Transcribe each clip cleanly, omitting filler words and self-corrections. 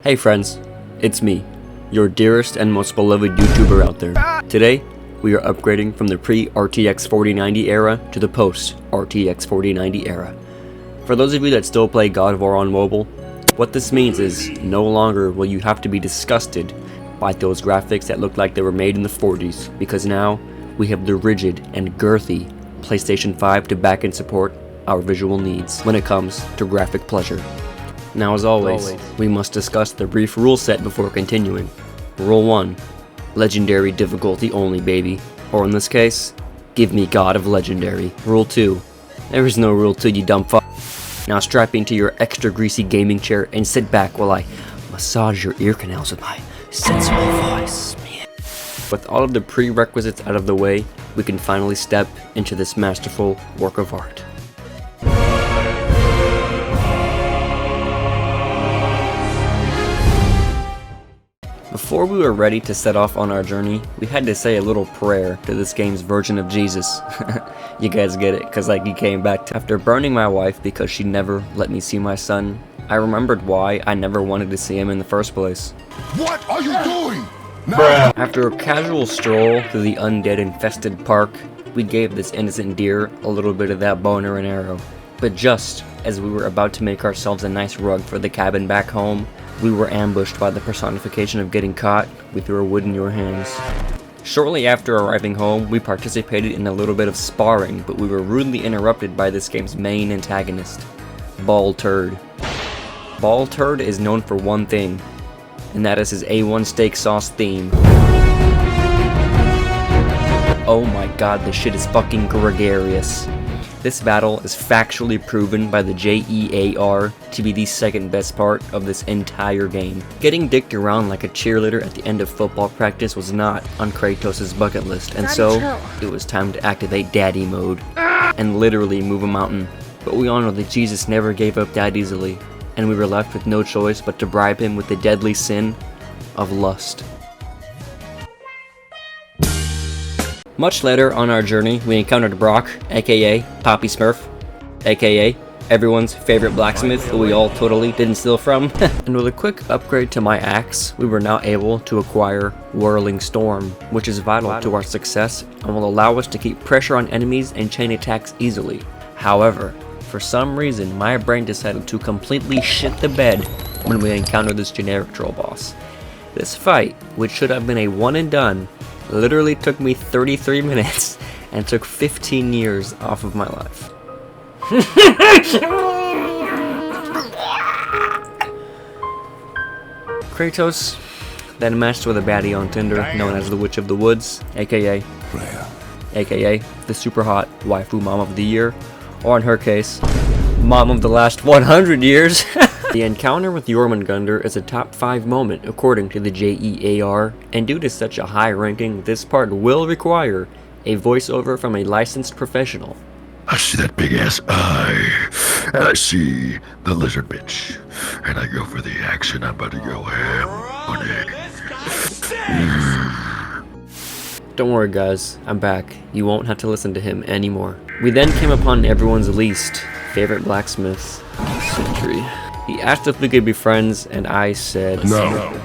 Hey friends, it's me, your dearest and most beloved YouTuber out there. Today, we are upgrading from the pre-RTX 4090 era to the post-RTX 4090 era. For those of you that still play God of War on mobile, what this means is no longer will you have to be disgusted by those graphics that look like they were made in the 40s, because now we have the rigid and girthy PlayStation 5 to back and support our visual needs when it comes to graphic pleasure. Now as always, we must discuss the brief rule set before continuing. Rule 1. Legendary difficulty only, baby. Or in this case, give me God of Legendary. Rule 2. There is no rule 2, you dumb fuck. Now strap into your extra greasy gaming chair and sit back while I massage your ear canals with my sensual voice. With all of the prerequisites out of the way, we can finally step into this masterful work of art. Before we were ready to set off on our journey, we had to say a little prayer to this game's version of Jesus. You guys get it, cause like he came back after burning my wife because she never let me see my son. I remembered why I never wanted to see him in the first place. What are you doing? After a casual stroll through the undead-infested park, we gave this innocent deer a little bit of that boner and arrow. But just as we were about to make ourselves a nice rug for the cabin back home, we were ambushed by the personification of getting caught with your wood in your hands. Shortly after arriving home, we participated in a little bit of sparring, but we were rudely interrupted by this game's main antagonist, Ball Turd. Ball Turd is known for one thing, and that is his A1 steak sauce theme. Oh my god, this shit is fucking gregarious. This battle is factually proven by the JEAR to be the second best part of this entire game. Getting dicked around like a cheerleader at the end of football practice was not on Kratos' bucket list, and so it was time to activate Daddy mode and literally move a mountain. But we all know that Jesus never gave up that easily, and we were left with no choice but to bribe him with the deadly sin of lust. Much later on our journey, we encountered Brock, aka Poppy Smurf, aka everyone's favorite blacksmith who we all totally didn't steal from. And with a quick upgrade to my axe, we were now able to acquire Whirling Storm, which is vital to our success and will allow us to keep pressure on enemies and chain attacks easily. However, for some reason, my brain decided to completely shit the bed when we encountered this generic troll boss. This fight, which should have been a one and done, literally took me 33 minutes and took 15 years off of my life. Kratos then matched with a baddie on Tinder known as the Witch of the Woods, aka the super hot waifu mom of the year, or in her case, mom of the last 100 years. The encounter with Jormungandr is a top 5 moment according to the JEAR, and due to such a high ranking, this part will require a voiceover from a licensed professional. I see that big ass eye, and I see the lizard bitch, and I go for the action. I'm about to go ham on it. Don't worry guys, I'm back. You won't have to listen to him anymore. We then came upon everyone's least favorite blacksmith, Sentry. He asked if we could be friends, and I said no.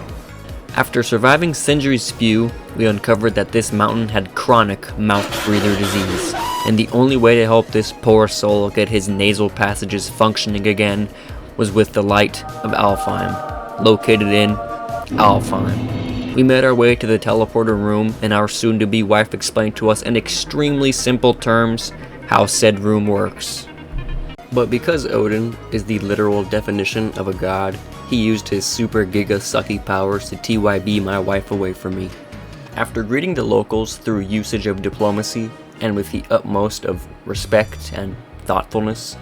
After surviving Sindri's spew, we uncovered that this mountain had chronic mouth breather disease, and the only way to help this poor soul get his nasal passages functioning again was with the light of Hellheim, located in Hellheim. We made our way to the teleporter room, and our soon-to-be wife explained to us in extremely simple terms how said room works. But because Odin is the literal definition of a god, he used his super giga sucky powers to TYB my wife away from me. After greeting the locals through usage of diplomacy, and with the utmost of respect and thoughtfulness,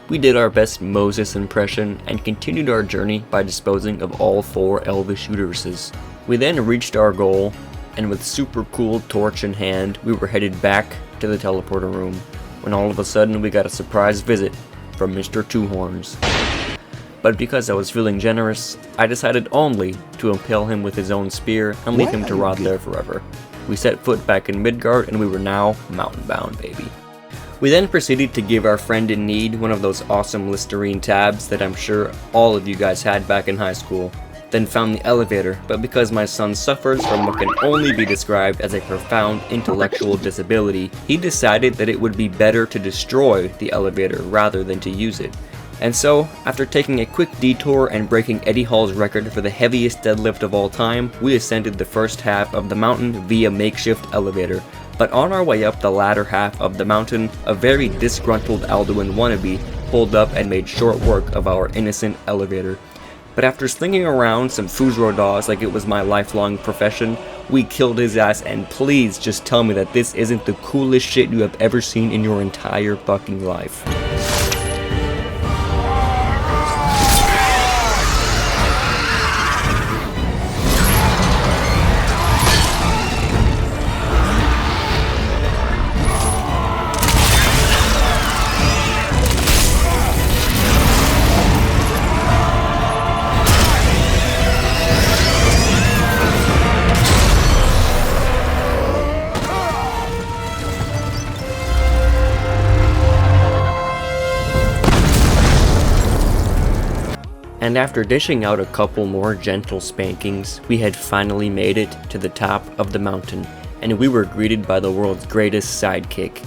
we did our best Moses impression and continued our journey by disposing of all 4 elvish uteruses. We then reached our goal, and with super cool torch in hand, we were headed back to the teleporter room, when all of a sudden we got a surprise visit from Mr. Two Horns. But because I was feeling generous, I decided only to impale him with his own spear and leave him to rot there forever. We set foot back in Midgard, and we were now mountain bound, baby. We then proceeded to give our friend in need one of those awesome Listerine tabs that I'm sure all of you guys had back in high school. then found the elevator, but because my son suffers from what can only be described as a profound intellectual disability, he decided that it would be better to destroy the elevator rather than to use it. And so, after taking a quick detour and breaking Eddie Hall's record for the heaviest deadlift of all time, we ascended the first half of the mountain via makeshift elevator. But on our way up the latter half of the mountain, a very disgruntled Alduin wannabe pulled up and made short work of our innocent elevator. But after slinging around some Fuzrodaws like it was my lifelong profession, we killed his ass, and please just tell me that this isn't the coolest shit you have ever seen in your entire fucking life. And after dishing out a couple more gentle spankings, we had finally made it to the top of the mountain, and we were greeted by the world's greatest sidekick.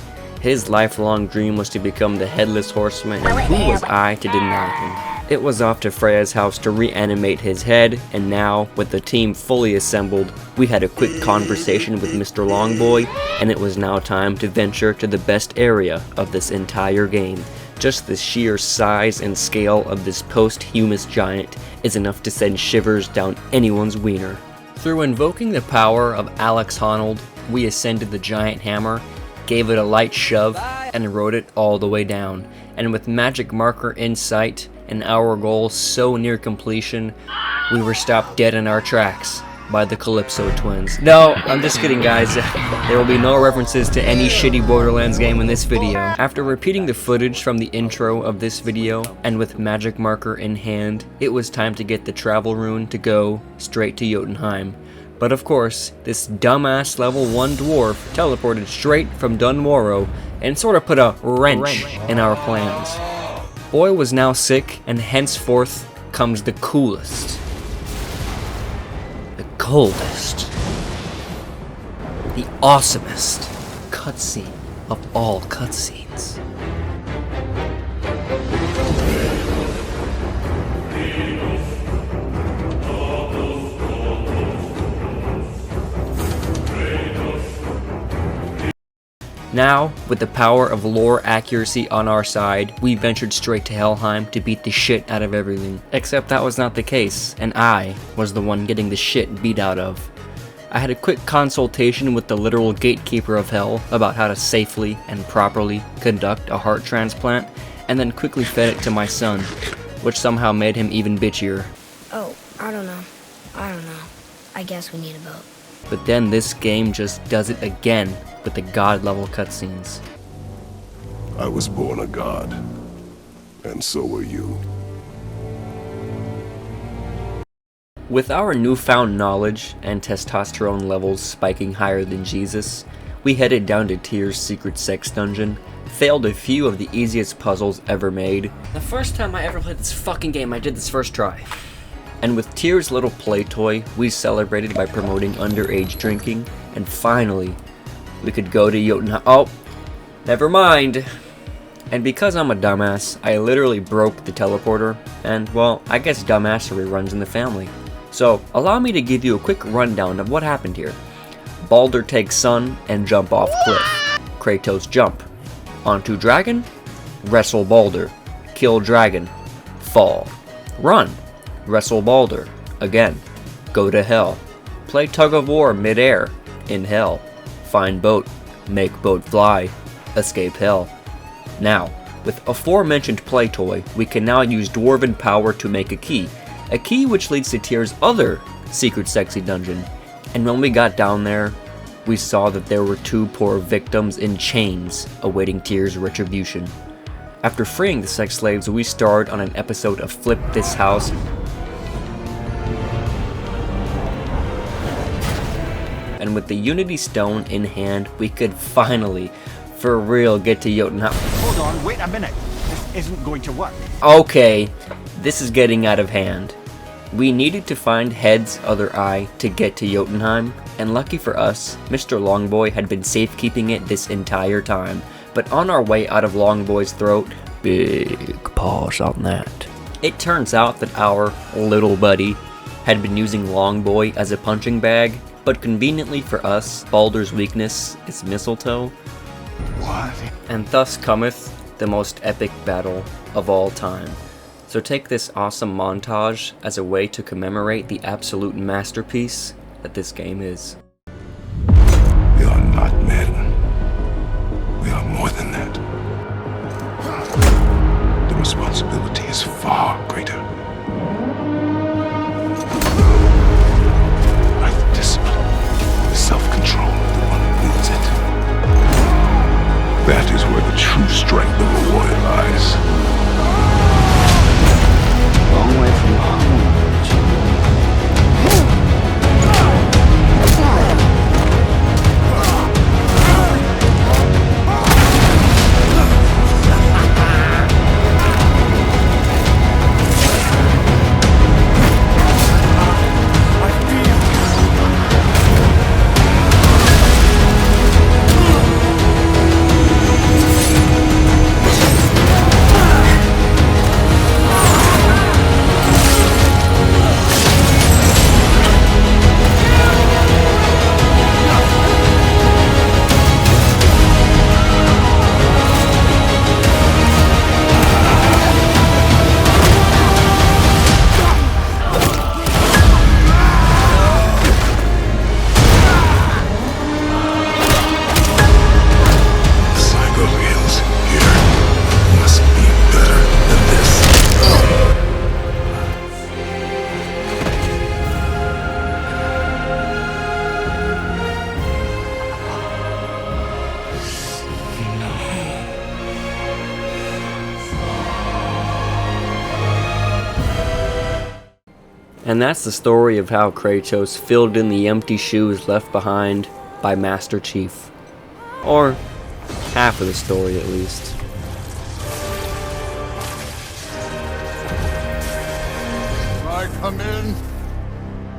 His lifelong dream was to become the Headless Horseman, and who was I to deny him? It was off to Freya's house to reanimate his head, and now, with the team fully assembled, we had a quick conversation with Mr. Longboy, and it was now time to venture to the best area of this entire game. Just the sheer size and scale of this posthumous giant is enough to send shivers down anyone's wiener. Through invoking the power of Alex Honnold, we ascended the giant hammer, gave it a light shove, and rode it all the way down. And with magic marker in sight, and our goal so near completion, we were stopped dead in our tracks by the Calypso twins. No, I'm just kidding, guys. There will be no references to any shitty Borderlands game in this video. After repeating the footage from the intro of this video, and with magic marker in hand, it was time to get the travel rune to go straight to Jotunheim. But of course, this dumbass level 1 dwarf teleported straight from Dunmorrow and sort of put a wrench in our plans. Boy was now sick, and henceforth comes the coolest, the coldest, the awesomest cutscene of all cutscenes. Now, with the power of lore accuracy on our side, we ventured straight to Hellheim to beat the shit out of everything. Except that was not the case, and I was the one getting the shit beat out of. I had a quick consultation with the literal gatekeeper of hell about how to safely and properly conduct a heart transplant, and then quickly fed it to my son, which somehow made him even bitchier. Oh, I don't know. I guess we need a boat. But then this game just does it again with the god level cutscenes. I was born a god, and so were you. With our newfound knowledge and testosterone levels spiking higher than Jesus, we headed down to Tyr's secret sex dungeon, failed a few of the easiest puzzles ever made. The first time I ever played this fucking game, I did this first try. And with Tyr's little play toy, we celebrated by promoting underage drinking, and finally, we could go to Jotunheim. Oh, never mind. And because I'm a dumbass, I literally broke the teleporter, and well, I guess dumbassery runs in the family. So, allow me to give you a quick rundown of what happened here. Baldur takes Sun and jump off cliff. Kratos jump. Onto dragon, wrestle Baldur. Kill dragon, fall. Run, wrestle Baldur. Again, go to hell. Play tug of war mid-air, in hell. Find boat, make boat fly, escape hell. Now, with aforementioned play toy, we can now use dwarven power to make a key which leads to Tyr's other secret sexy dungeon. And when we got down there, we saw that there were two poor victims in chains awaiting Tyr's retribution. After freeing the sex slaves, we starred on an episode of Flip This House. And with the Unity Stone in hand, we could finally, for real, get to Jotunheim. Hold on, wait a minute. This isn't going to work. Okay, this is getting out of hand. We needed to find Head's other eye to get to Jotunheim, and lucky for us, Mr. Longboy had been safekeeping it this entire time. But on our way out of Longboy's throat, big pause on that, it turns out that our little buddy had been using Longboy as a punching bag, but conveniently for us, Baldur's weakness is mistletoe. What? And thus cometh the most epic battle of all time. So take this awesome montage as a way to commemorate the absolute masterpiece that this game is. We are not men. We are more than that. The responsibility is far greater. Like the discipline, the self-control of the one who wields it. That is where the true strength of a warrior lies. Long way from home. And that's the story of how Kratos filled in the empty shoes left behind by Master Chief. Or half of the story at least. I come in.